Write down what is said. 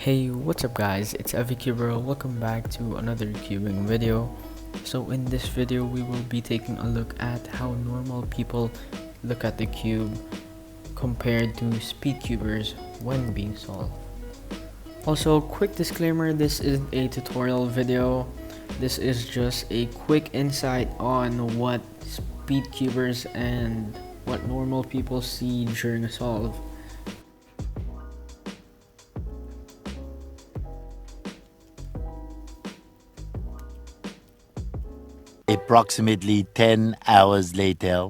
Hey, what's up guys, it's Cuber. Welcome back to another cubing video. So in this video we will be taking a look at how normal people look at the cube compared to speedcubers when being solved. Also, quick disclaimer, this isn't a tutorial video. This is just a quick insight on what speedcubers and what normal people see during a solve. Approximately 10 hours later.